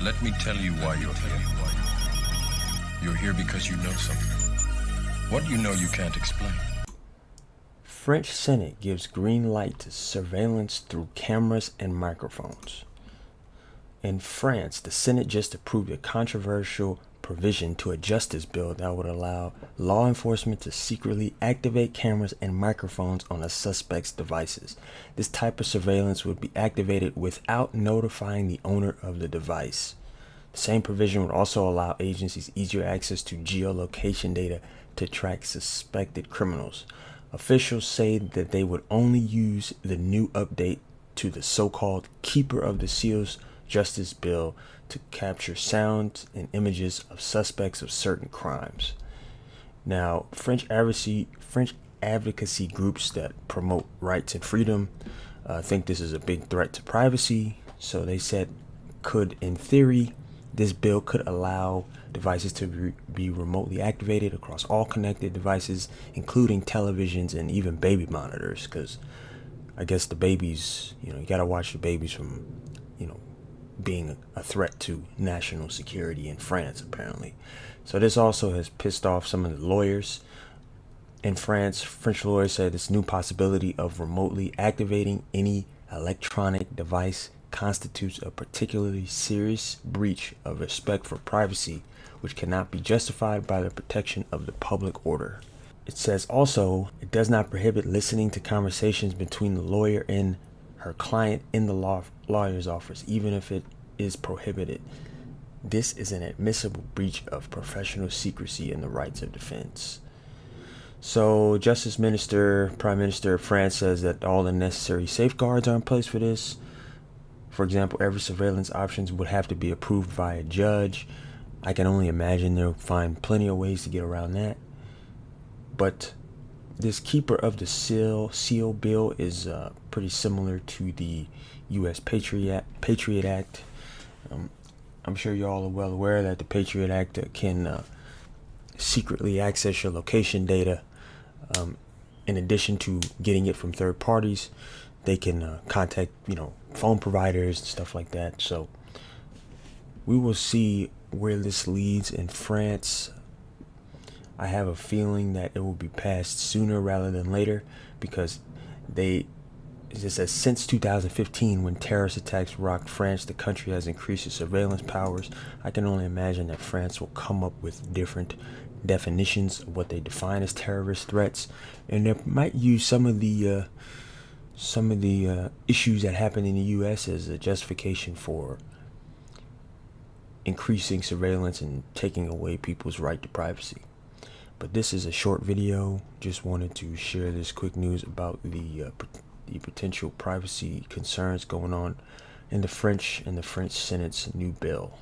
Let me tell you why you're here. You're here because you know something. What do you know you can't explain? French Senate gives green light to surveillance through cameras and microphones. In France, the Senate just approved a controversial provision to a justice bill that would allow law enforcement to secretly activate cameras and microphones on a suspect's devices. This type of surveillance would be activated without notifying the owner of the device. The same provision would also allow agencies easier access to geolocation data to track suspected criminals. Officials say that they would only use the new update to the so-called Keeper of the Seals Justice Bill to capture sounds and images of suspects of certain crimes. Now, French advocacy groups that promote rights and freedom think this is a big threat to privacy. So they said, in theory, this bill could allow devices to be remotely activated across all connected devices, including televisions and even baby monitors, because I guess the babies, you gotta watch the babies from, being a threat to national security in France, apparently. So this also has pissed off some of the lawyers in France. French lawyers said this new possibility of remotely activating any electronic device constitutes a particularly serious breach of respect for privacy, which cannot be justified by the protection of the public order. It says also, it does not prohibit listening to conversations between the lawyer and her client in the lawyer's office, even if it is prohibited. This is an admissible breach of professional secrecy and the rights of defense. So, Prime Minister of France says that all the necessary safeguards are in place for this. For example, every surveillance options would have to be approved by a judge. I can only imagine they'll find plenty of ways to get around that. But this Keeper of the Seal bill is pretty similar to the U.S. Patriot Act. I'm sure you all are well aware that the Patriot Act can secretly access your location data. In addition to getting it from third parties, they can contact, phone providers and stuff like that. So we will see where this leads in France. I have a feeling that it will be passed sooner rather than later, because it says since 2015, when terrorist attacks rocked France, the country has increased its surveillance powers. I can only imagine that France will come up with different definitions of what they define as terrorist threats, and they might use some of the issues that happen in the U.S. as a justification for increasing surveillance and taking away people's right to privacy. But this is a short video. Just wanted to share this quick news about the potential privacy concerns going on in the French Senate's new bill.